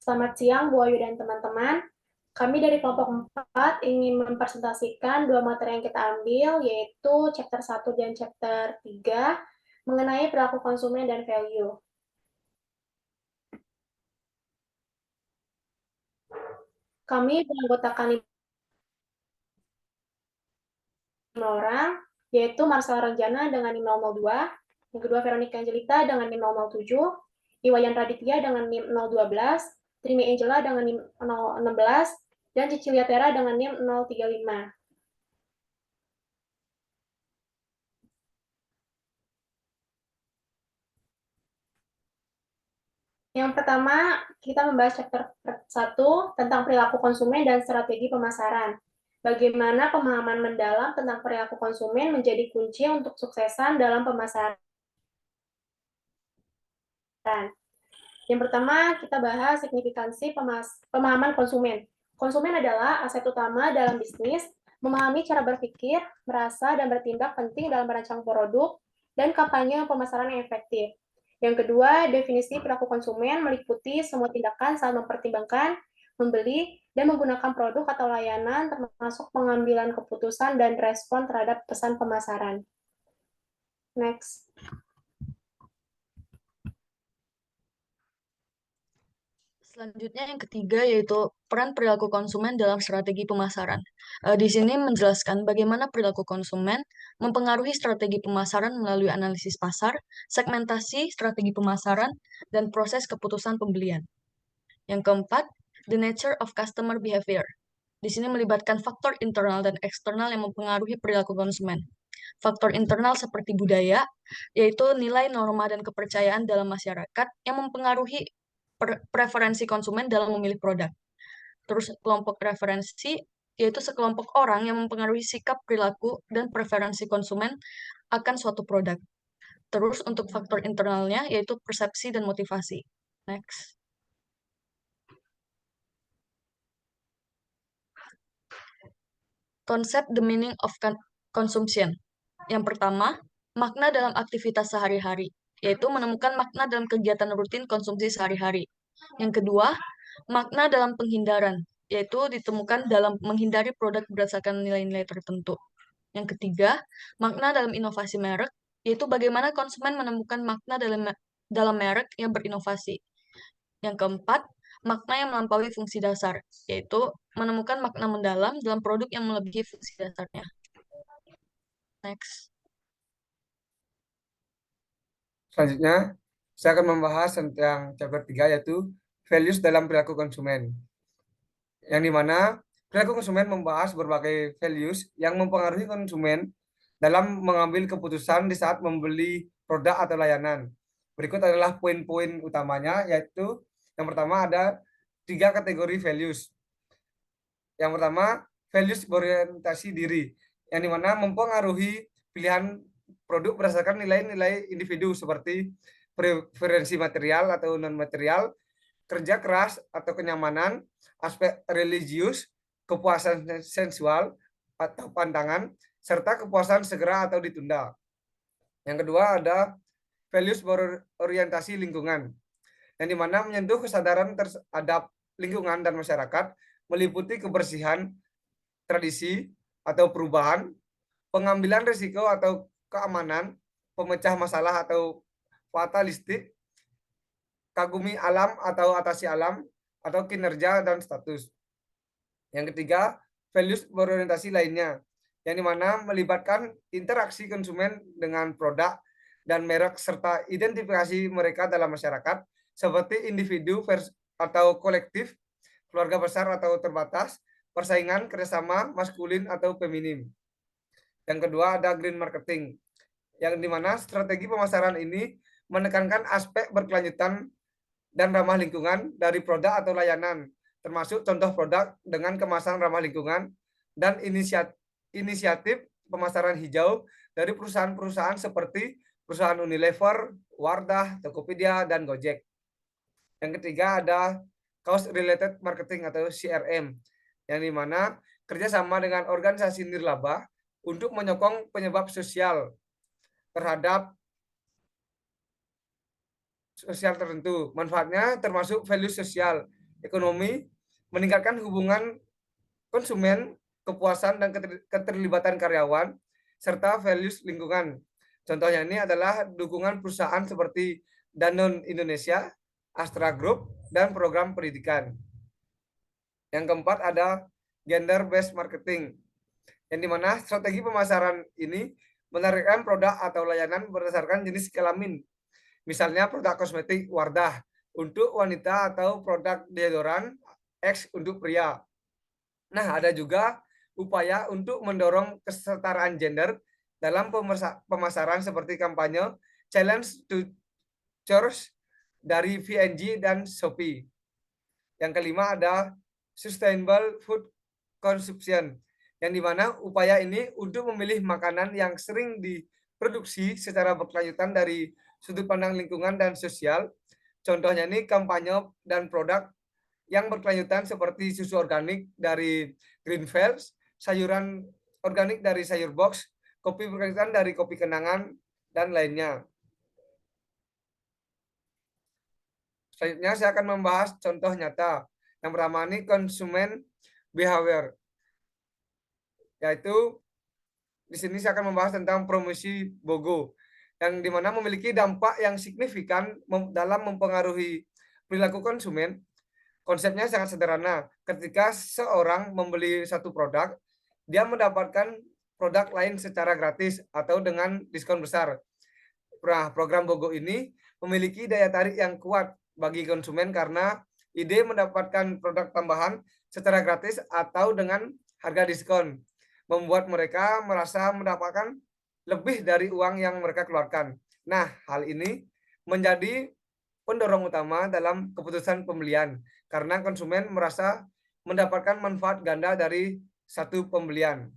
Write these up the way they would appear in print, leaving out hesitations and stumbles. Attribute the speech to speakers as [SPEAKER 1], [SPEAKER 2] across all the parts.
[SPEAKER 1] Selamat siang, Bu Ayu dan teman-teman. Kami dari kelompok 4 ingin mempresentasikan dua materi yang kita ambil, yaitu chapter 1 dan chapter 3, mengenai perilaku konsumen dan value. Kami beranggotakan 5 orang, yaitu Marcel Ranjana dengan NIM 002, yang kedua Veronica Angelita dengan NIM 007, Iwayan Raditya dengan NIM 012, Trimi Angela dengan NIM 016, dan Cicilia Tera dengan NIM 035. Yang pertama, kita membahas chapter 1 tentang perilaku konsumen dan strategi pemasaran. Bagaimana pemahaman mendalam tentang perilaku konsumen menjadi kunci untuk suksesan dalam pemasaran. Yang pertama, kita bahas signifikansi pemahaman konsumen. Konsumen adalah aset utama dalam bisnis, memahami cara berpikir, merasa, dan bertindak penting dalam merancang produk dan kampanye pemasaran yang efektif. Yang kedua, definisi perilaku konsumen meliputi semua tindakan saat mempertimbangkan, membeli, dan menggunakan produk atau layanan, termasuk pengambilan keputusan dan respon terhadap pesan pemasaran. Next.
[SPEAKER 2] Selanjutnya yang ketiga yaitu peran perilaku konsumen dalam strategi pemasaran. Di sini menjelaskan bagaimana perilaku konsumen mempengaruhi strategi pemasaran melalui analisis pasar, segmentasi strategi pemasaran, dan proses keputusan pembelian. Yang keempat, the nature of customer behavior. Di sini melibatkan faktor internal dan eksternal yang mempengaruhi perilaku konsumen. Faktor internal seperti budaya, yaitu nilai, norma, dan kepercayaan dalam masyarakat yang mempengaruhi preferensi konsumen dalam memilih produk. Terus kelompok referensi, yaitu sekelompok orang yang mempengaruhi sikap, perilaku, dan preferensi konsumen akan suatu produk. Terus untuk faktor internalnya, yaitu persepsi dan motivasi. Next. Konsep the meaning of consumption. Yang pertama, makna dalam aktivitas sehari-hari, yaitu menemukan makna dalam kegiatan rutin konsumsi sehari-hari. Yang kedua, makna dalam penghindaran, yaitu ditemukan dalam menghindari produk berdasarkan nilai-nilai tertentu. Yang ketiga, makna dalam inovasi merek, yaitu bagaimana konsumen menemukan makna dalam merek yang berinovasi. Yang keempat, makna yang melampaui fungsi dasar, yaitu menemukan makna mendalam dalam produk yang melebihi fungsi dasarnya. Next.
[SPEAKER 3] Selanjutnya, saya akan membahas tentang chapter 3 yaitu values dalam perilaku konsumen. Yang dimana perilaku konsumen membahas berbagai values yang mempengaruhi konsumen dalam mengambil keputusan di saat membeli produk atau layanan. Berikut adalah poin-poin utamanya, yaitu yang pertama ada 3 kategori values. Yang pertama, values berorientasi diri, yang dimana mempengaruhi pilihan produk berdasarkan nilai-nilai individu seperti preferensi material atau non-material, kerja keras atau kenyamanan, aspek religius, kepuasan sensual atau pandangan, serta kepuasan segera atau ditunda. Yang kedua ada values berorientasi lingkungan, yang dimana menyentuh kesadaran terhadap lingkungan dan masyarakat, meliputi kebersihan, tradisi atau perubahan, pengambilan risiko atau keamanan, pemecah masalah atau fatalistik, kagumi alam atau atasi alam, atau kinerja dan status. Yang ketiga, values berorientasi lainnya, yang dimana melibatkan interaksi konsumen dengan produk dan merek serta identifikasi mereka dalam masyarakat seperti individu atau kolektif, keluarga besar atau terbatas, persaingan, kerjasama, maskulin atau feminim. Yang kedua ada green marketing, yang dimana strategi pemasaran ini menekankan aspek berkelanjutan dan ramah lingkungan dari produk atau layanan, termasuk contoh produk dengan kemasan ramah lingkungan dan inisiatif pemasaran hijau dari perusahaan-perusahaan seperti perusahaan Unilever, Wardah, Tokopedia, dan Gojek. Yang ketiga ada Cause Related Marketing atau CRM, yang dimana kerjasama dengan organisasi nirlaba untuk menyokong penyebab sosial terhadap sosial tertentu. Manfaatnya termasuk value sosial, ekonomi, meningkatkan hubungan konsumen, kepuasan dan keterlibatan karyawan, serta values lingkungan. Contohnya ini adalah dukungan perusahaan seperti Danone Indonesia, Astra Group, dan program pendidikan. Yang keempat ada gender based marketing, yang dimana strategi pemasaran ini menarikkan produk atau layanan berdasarkan jenis kelamin. Misalnya produk kosmetik Wardah untuk wanita atau produk deodoran X untuk pria. Nah, ada juga upaya untuk mendorong kesetaraan gender dalam pemasaran seperti kampanye Challenge to Choice dari VNG dan Shopee. Yang kelima ada Sustainable Food Consumption, yang dimana upaya ini untuk memilih makanan yang sering diproduksi secara berkelanjutan dari sudut pandang lingkungan dan sosial. Contohnya ini kampanye dan produk yang berkelanjutan seperti susu organik dari Greenfields, sayuran organik dari Sayur Box, kopi berkelanjutan dari Kopi Kenangan, dan lainnya. Selanjutnya saya akan membahas contoh nyata. Yang pertama ini konsumen behavior, yaitu di sini saya akan membahas tentang promosi BOGO, yang dimana memiliki dampak yang signifikan dalam mempengaruhi perilaku konsumen. Konsepnya sangat sederhana. Ketika seorang membeli satu produk, dia mendapatkan produk lain secara gratis atau dengan diskon besar. Nah, program BOGO ini memiliki daya tarik yang kuat bagi konsumen karena ide mendapatkan produk tambahan secara gratis atau dengan harga diskon membuat mereka merasa mendapatkan lebih dari uang yang mereka keluarkan. Nah, hal ini menjadi pendorong utama dalam keputusan pembelian karena konsumen merasa mendapatkan manfaat ganda dari satu pembelian.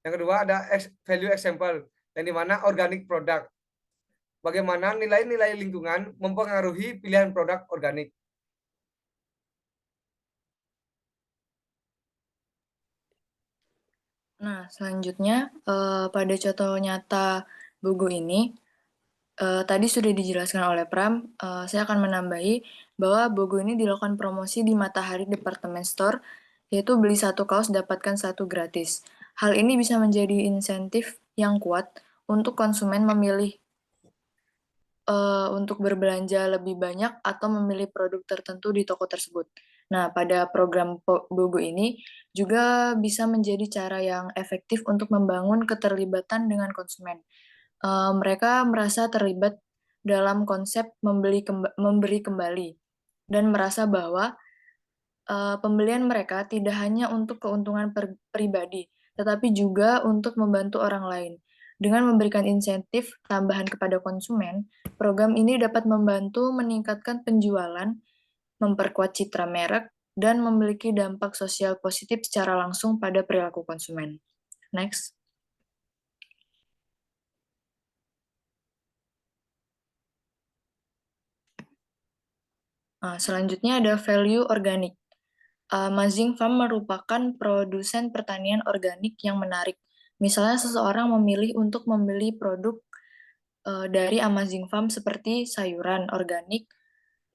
[SPEAKER 3] Yang kedua ada value example, yang dimana organic product. Bagaimana nilai-nilai lingkungan mempengaruhi pilihan produk organik.
[SPEAKER 2] Nah, selanjutnya pada contoh nyata BOGO ini, tadi sudah dijelaskan oleh Pram, saya akan menambahi bahwa BOGO ini dilakukan promosi di Matahari Department Store, yaitu beli satu kaos dapatkan satu gratis. Hal ini bisa menjadi insentif yang kuat untuk konsumen memilih untuk berbelanja lebih banyak atau memilih produk tertentu di toko tersebut. Nah, pada program BOGO ini juga bisa menjadi cara yang efektif untuk membangun keterlibatan dengan konsumen. Mereka merasa terlibat dalam konsep memberi kembali dan merasa bahwa pembelian mereka tidak hanya untuk keuntungan pribadi, tetapi juga untuk membantu orang lain. Dengan memberikan insentif tambahan kepada konsumen, program ini dapat membantu meningkatkan penjualan, memperkuat citra merek, dan memiliki dampak sosial positif secara langsung pada perilaku konsumen. Next. Selanjutnya ada value organik. Amazing Farm merupakan produsen pertanian organik yang menarik. Misalnya seseorang memilih untuk membeli produk dari Amazing Farm seperti sayuran organik,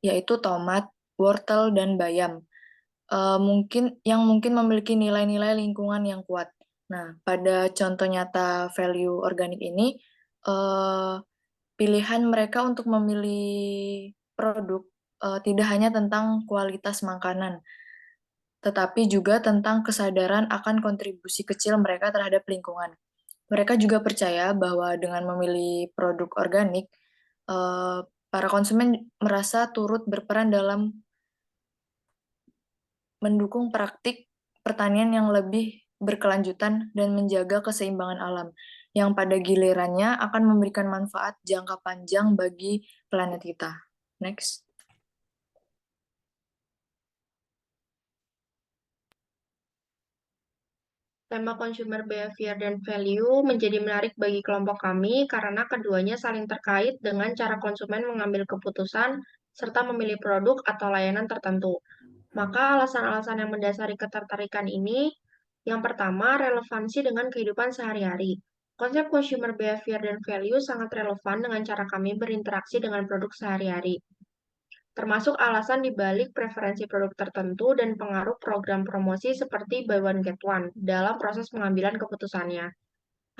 [SPEAKER 2] yaitu tomat, wortel, dan bayam. Mungkin memiliki nilai-nilai lingkungan yang kuat. Nah, pada contoh nyata value organik ini, pilihan mereka untuk memilih produk tidak hanya tentang kualitas makanan, tetapi juga tentang kesadaran akan kontribusi kecil mereka terhadap lingkungan. Mereka juga percaya bahwa dengan memilih produk organik, para konsumen merasa turut berperan dalam mendukung praktik pertanian yang lebih berkelanjutan dan menjaga keseimbangan alam, yang pada gilirannya akan memberikan manfaat jangka panjang bagi planet kita. Next.
[SPEAKER 4] Tema consumer behavior dan value menjadi menarik bagi kelompok kami karena keduanya saling terkait dengan cara konsumen mengambil keputusan serta memilih produk atau layanan tertentu. Maka alasan-alasan yang mendasari ketertarikan ini, yang pertama, relevansi dengan kehidupan sehari-hari. Konsep consumer behavior dan value sangat relevan dengan cara kami berinteraksi dengan produk sehari-hari. termasuk alasan dibalik preferensi produk tertentu dan pengaruh program promosi seperti buy one get one dalam proses pengambilan keputusannya.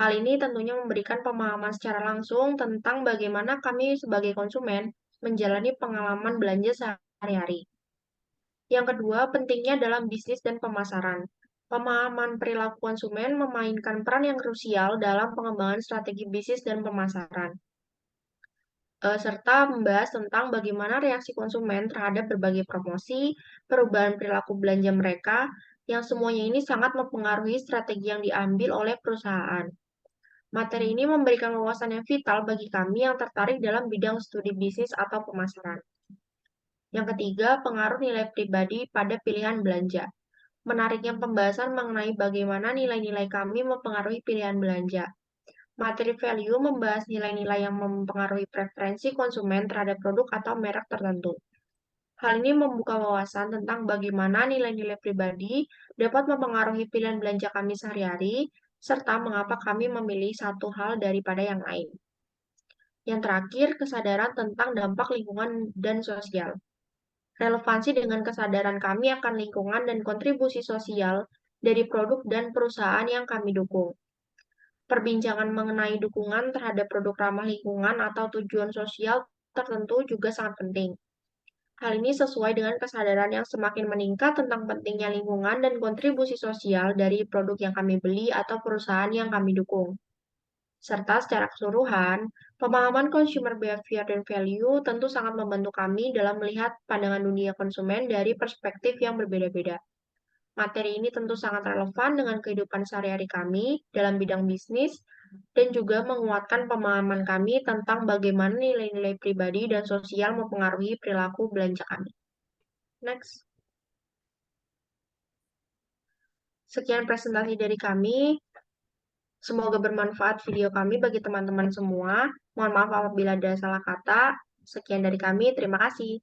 [SPEAKER 4] Hal ini tentunya memberikan pemahaman secara langsung tentang bagaimana kami sebagai konsumen menjalani pengalaman belanja sehari-hari. Yang kedua, pentingnya dalam bisnis dan pemasaran. Pemahaman perilaku konsumen memainkan peran yang krusial dalam pengembangan strategi bisnis dan pemasaran, serta membahas tentang bagaimana reaksi konsumen terhadap berbagai promosi, perubahan perilaku belanja mereka, yang semuanya ini sangat mempengaruhi strategi yang diambil oleh perusahaan. Materi ini memberikan wawasan yang vital bagi kami yang tertarik dalam bidang studi bisnis atau pemasaran. Yang ketiga, pengaruh nilai pribadi pada pilihan belanja. Menariknya pembahasan mengenai bagaimana nilai-nilai kami mempengaruhi pilihan belanja. Materi value membahas nilai-nilai yang mempengaruhi preferensi konsumen terhadap produk atau merek tertentu. Hal ini membuka wawasan tentang bagaimana nilai-nilai pribadi dapat mempengaruhi pilihan belanja kami sehari-hari, serta mengapa kami memilih satu hal daripada yang lain. Yang terakhir, kesadaran tentang dampak lingkungan dan sosial. Relevansi dengan kesadaran kami akan lingkungan dan kontribusi sosial dari produk dan perusahaan yang kami dukung. Perbincangan mengenai dukungan terhadap produk ramah lingkungan atau tujuan sosial tertentu juga sangat penting. Hal ini sesuai dengan kesadaran yang semakin meningkat tentang pentingnya lingkungan dan kontribusi sosial dari produk yang kami beli atau perusahaan yang kami dukung. Serta secara keseluruhan, pemahaman consumer behavior dan value tentu sangat membantu kami dalam melihat pandangan dunia konsumen dari perspektif yang berbeda-beda. Materi ini tentu sangat relevan dengan kehidupan sehari-hari kami dalam bidang bisnis dan juga menguatkan pemahaman kami tentang bagaimana nilai-nilai pribadi dan sosial mempengaruhi perilaku belanja kami. Next. Sekian presentasi dari kami. Semoga bermanfaat video kami bagi teman-teman semua. Mohon maaf apabila ada salah kata. Sekian dari kami, terima kasih.